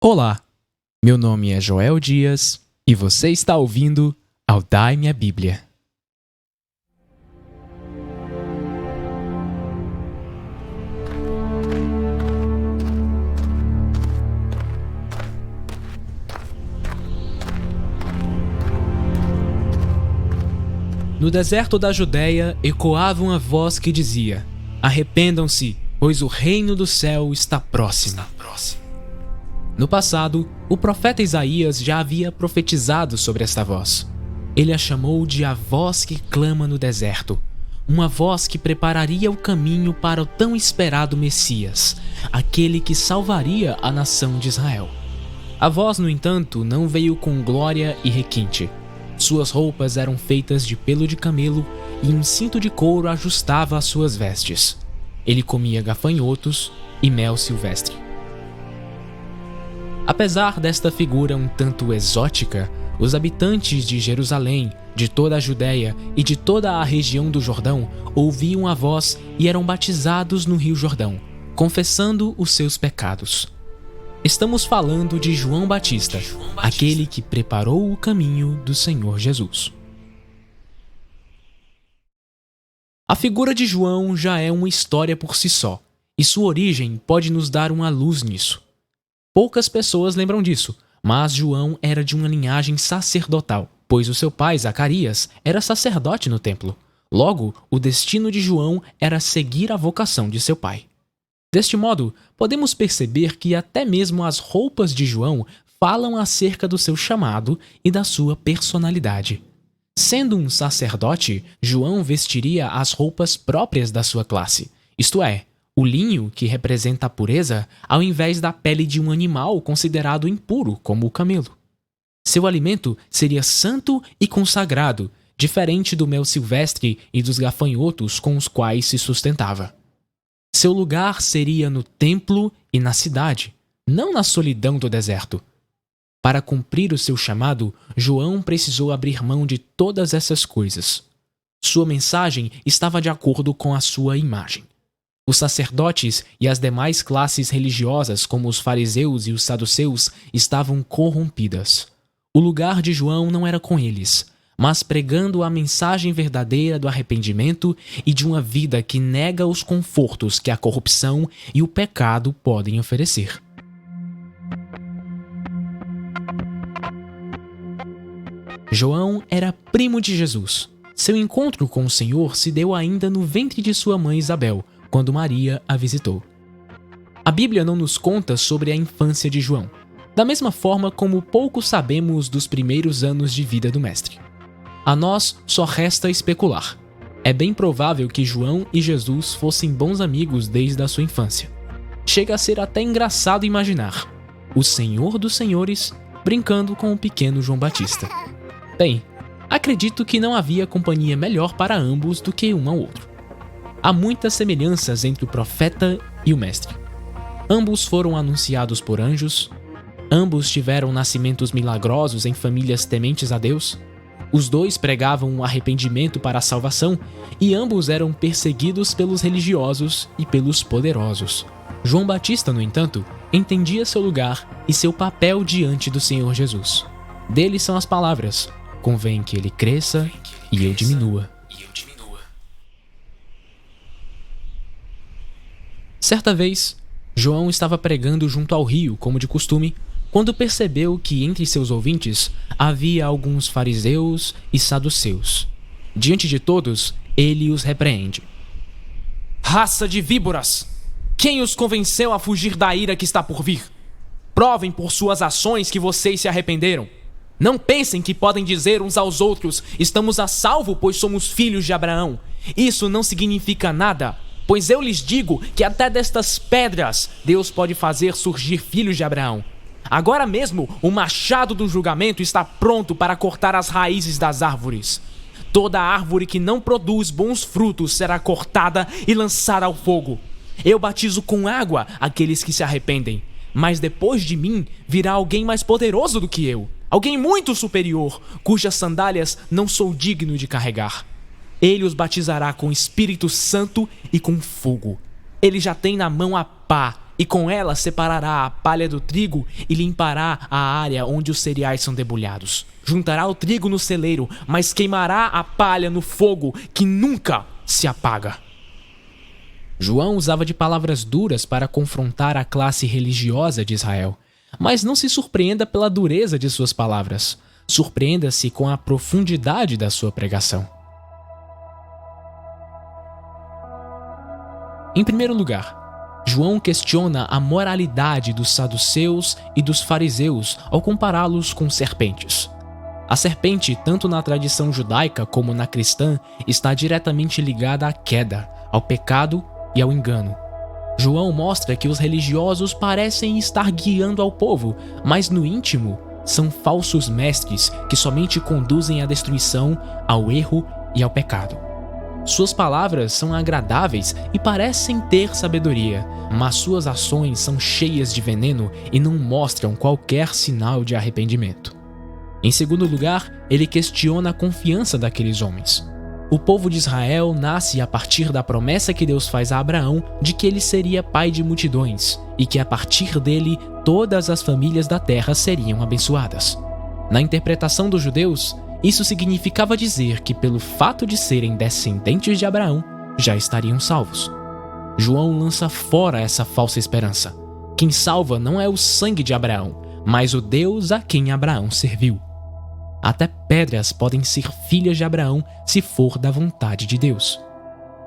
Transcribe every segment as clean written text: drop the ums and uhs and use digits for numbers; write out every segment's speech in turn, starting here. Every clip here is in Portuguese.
Olá, meu nome é Joel Dias e você está ouvindo ao Dai Minha Bíblia. No deserto da Judéia ecoava uma voz que dizia: "Arrependam-se, pois o reino do céu está próximo." No passado, o profeta Isaías já havia profetizado sobre esta voz. Ele a chamou de a voz que clama no deserto, uma voz que prepararia o caminho para o tão esperado Messias, aquele que salvaria a nação de Israel. A voz, no entanto, não veio com glória e requinte. Suas roupas eram feitas de pelo de camelo e um cinto de couro ajustava as suas vestes. Ele comia gafanhotos e mel silvestre. Apesar desta figura um tanto exótica, os habitantes de Jerusalém, de toda a Judéia e de toda a região do Jordão ouviam a voz e eram batizados no Rio Jordão, confessando os seus pecados. Estamos falando de João Batista, aquele que preparou o caminho do Senhor Jesus. A figura de João já é uma história por si só, e sua origem pode nos dar uma luz nisso. Poucas pessoas lembram disso, mas João era de uma linhagem sacerdotal, pois o seu pai, Zacarias, era sacerdote no templo. Logo, o destino de João era seguir a vocação de seu pai. Deste modo, podemos perceber que até mesmo as roupas de João falam acerca do seu chamado e da sua personalidade. Sendo um sacerdote, João vestiria as roupas próprias da sua classe, isto é, o linho que representa a pureza, ao invés da pele de um animal considerado impuro, como o camelo. Seu alimento seria santo e consagrado, diferente do mel silvestre e dos gafanhotos com os quais se sustentava. Seu lugar seria no templo e na cidade, não na solidão do deserto. Para cumprir o seu chamado, João precisou abrir mão de todas essas coisas. Sua mensagem estava de acordo com a sua imagem. Os sacerdotes e as demais classes religiosas, como os fariseus e os saduceus, estavam corrompidas. O lugar de João não era com eles, mas pregando a mensagem verdadeira do arrependimento e de uma vida que nega os confortos que a corrupção e o pecado podem oferecer. João era primo de Jesus. Seu encontro com o Senhor se deu ainda no ventre de sua mãe Isabel, quando Maria a visitou. A Bíblia não nos conta sobre a infância de João, da mesma forma como pouco sabemos dos primeiros anos de vida do mestre. A nós só resta especular. É bem provável que João e Jesus fossem bons amigos desde a sua infância. Chega a ser até engraçado imaginar o Senhor dos Senhores brincando com o pequeno João Batista. Bem, acredito que não havia companhia melhor para ambos do que um ao outro. Há muitas semelhanças entre o profeta e o mestre. Ambos foram anunciados por anjos, ambos tiveram nascimentos milagrosos em famílias tementes a Deus, os dois pregavam um arrependimento para a salvação e ambos eram perseguidos pelos religiosos e pelos poderosos. João Batista, no entanto, entendia seu lugar e seu papel diante do Senhor Jesus. Dele são as palavras: "Convém que ele cresça e eu diminua." Certa vez, João estava pregando junto ao rio, como de costume, quando percebeu que entre seus ouvintes havia alguns fariseus e saduceus. Diante de todos, ele os repreende. "Raça de víboras! Quem os convenceu a fugir da ira que está por vir? Provem por suas ações que vocês se arrependeram. Não pensem que podem dizer uns aos outros: estamos a salvo, pois somos filhos de Abraão. Isso não significa nada, pois eu lhes digo que até destas pedras Deus pode fazer surgir filhos de Abraão. Agora mesmo, o machado do julgamento está pronto para cortar as raízes das árvores. Toda árvore que não produz bons frutos será cortada e lançada ao fogo. Eu batizo com água aqueles que se arrependem, mas depois de mim virá alguém mais poderoso do que eu, alguém muito superior, cujas sandálias não sou digno de carregar. Ele os batizará com Espírito Santo e com fogo. Ele já tem na mão a pá e com ela separará a palha do trigo e limpará a área onde os cereais são debulhados. Juntará o trigo no celeiro, mas queimará a palha no fogo que nunca se apaga. João usava de palavras duras para confrontar a classe religiosa de Israel, mas não se surpreenda pela dureza de suas palavras. Surpreenda-se com a profundidade da sua pregação. Em primeiro lugar, João questiona a moralidade dos saduceus e dos fariseus ao compará-los com serpentes. A serpente, tanto na tradição judaica como na cristã, está diretamente ligada à queda, ao pecado e ao engano. João mostra que os religiosos parecem estar guiando ao povo, mas no íntimo são falsos mestres que somente conduzem à destruição, ao erro e ao pecado. Suas palavras são agradáveis e parecem ter sabedoria, mas suas ações são cheias de veneno e não mostram qualquer sinal de arrependimento. Em segundo lugar, ele questiona a confiança daqueles homens. O povo de Israel nasce a partir da promessa que Deus faz a Abraão de que ele seria pai de multidões e que a partir dele todas as famílias da terra seriam abençoadas. Na interpretação dos judeus, isso significava dizer que pelo fato de serem descendentes de Abraão, já estariam salvos. João lança fora essa falsa esperança. Quem salva não é o sangue de Abraão, mas o Deus a quem Abraão serviu. Até pedras podem ser filhas de Abraão se for da vontade de Deus.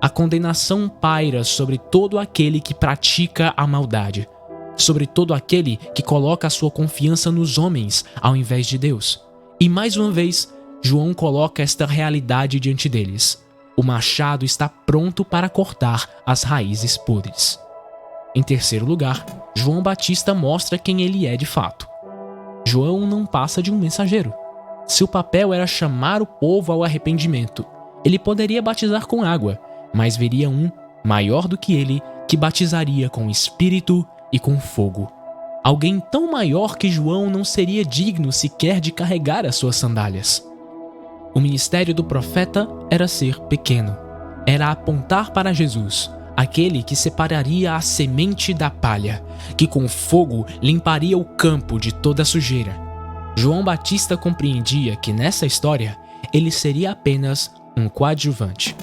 A condenação paira sobre todo aquele que pratica a maldade, sobre todo aquele que coloca a sua confiança nos homens ao invés de Deus. E mais uma vez, João coloca esta realidade diante deles. O machado está pronto para cortar as raízes podres. Em terceiro lugar, João Batista mostra quem ele é de fato. João não passa de um mensageiro. Seu papel era chamar o povo ao arrependimento. Ele poderia batizar com água, mas viria um, maior do que ele, que batizaria com espírito e com fogo. Alguém tão maior que João não seria digno sequer de carregar as suas sandálias. O ministério do profeta era ser pequeno. Era apontar para Jesus, aquele que separaria a semente da palha, que com fogo limparia o campo de toda sujeira. João Batista compreendia que nessa história ele seria apenas um coadjuvante.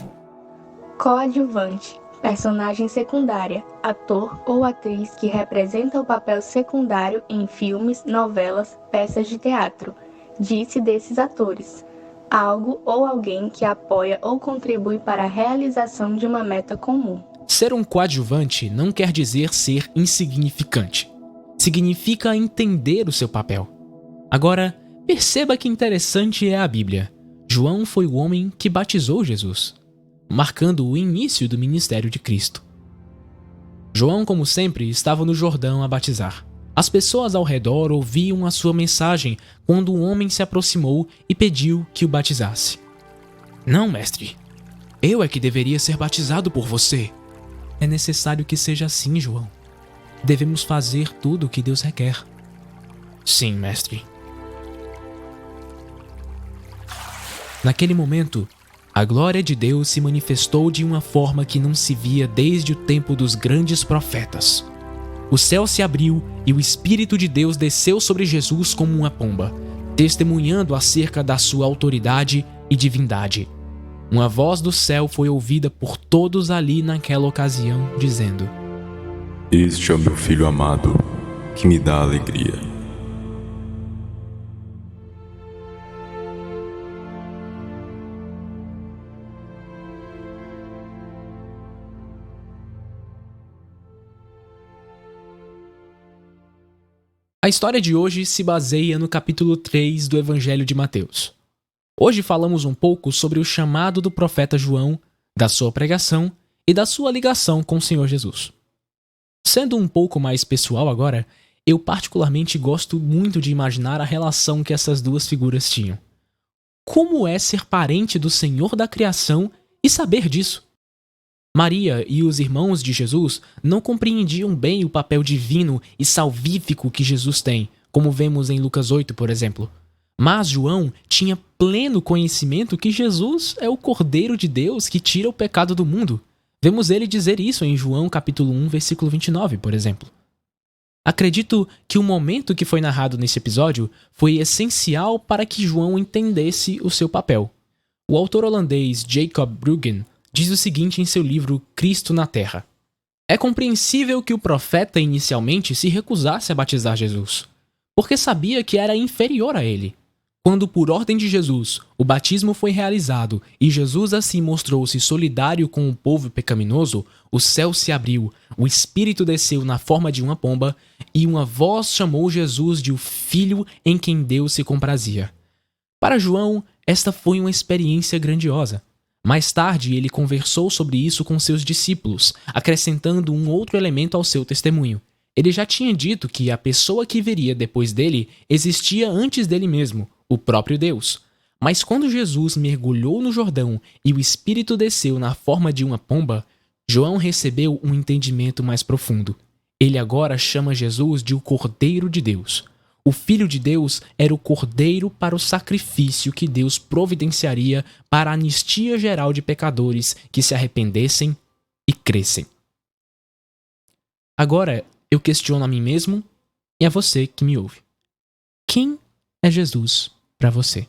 Coadjuvante, personagem secundária, ator ou atriz que representa o papel secundário em filmes, novelas, peças de teatro. Disse desses atores: algo ou alguém que apoia ou contribui para a realização de uma meta comum. Ser um coadjuvante não quer dizer ser insignificante. Significa entender o seu papel. Agora, perceba que interessante é a Bíblia. João foi o homem que batizou Jesus, marcando o início do ministério de Cristo. João, como sempre, estava no Jordão a batizar. As pessoas ao redor ouviam a sua mensagem quando um homem se aproximou e pediu que o batizasse. Não, mestre. Eu é que deveria ser batizado por você. É necessário que seja assim, João. Devemos fazer tudo o que Deus requer. Sim, mestre. Naquele momento, a glória de Deus se manifestou de uma forma que não se via desde o tempo dos grandes profetas. O céu se abriu e o Espírito de Deus desceu sobre Jesus como uma pomba, testemunhando acerca da sua autoridade e divindade. Uma voz do céu foi ouvida por todos ali naquela ocasião, dizendo: Este é o meu filho amado, que me dá alegria. A história de hoje se baseia no capítulo 3 do Evangelho de Mateus. Hoje falamos um pouco sobre o chamado do profeta João, da sua pregação e da sua ligação com o Senhor Jesus. Sendo um pouco mais pessoal agora, eu particularmente gosto muito de imaginar a relação que essas duas figuras tinham. Como é ser parente do Senhor da criação e saber disso? Maria e os irmãos de Jesus não compreendiam bem o papel divino e salvífico que Jesus tem, como vemos em Lucas 8, por exemplo. Mas João tinha pleno conhecimento que Jesus é o Cordeiro de Deus que tira o pecado do mundo. Vemos ele dizer isso em João capítulo 1, versículo 29, por exemplo. Acredito que o momento que foi narrado nesse episódio foi essencial para que João entendesse o seu papel. O autor holandês Jacob Bruggen diz o seguinte em seu livro Cristo na Terra. É compreensível que o profeta inicialmente se recusasse a batizar Jesus, porque sabia que era inferior a ele. Quando, por ordem de Jesus, o batismo foi realizado e Jesus assim mostrou-se solidário com o povo pecaminoso, o céu se abriu, o Espírito desceu na forma de uma pomba e uma voz chamou Jesus de o Filho em quem Deus se comprazia. Para João, esta foi uma experiência grandiosa. Mais tarde, ele conversou sobre isso com seus discípulos, acrescentando um outro elemento ao seu testemunho. Ele já tinha dito que a pessoa que viria depois dele existia antes dele mesmo, o próprio Deus. Mas quando Jesus mergulhou no Jordão e o Espírito desceu na forma de uma pomba, João recebeu um entendimento mais profundo. Ele agora chama Jesus de o Cordeiro de Deus. O Filho de Deus era o cordeiro para o sacrifício que Deus providenciaria para a anistia geral de pecadores que se arrependessem e crescem. Agora, eu questiono a mim mesmo e a você que me ouve. Quem é Jesus para você?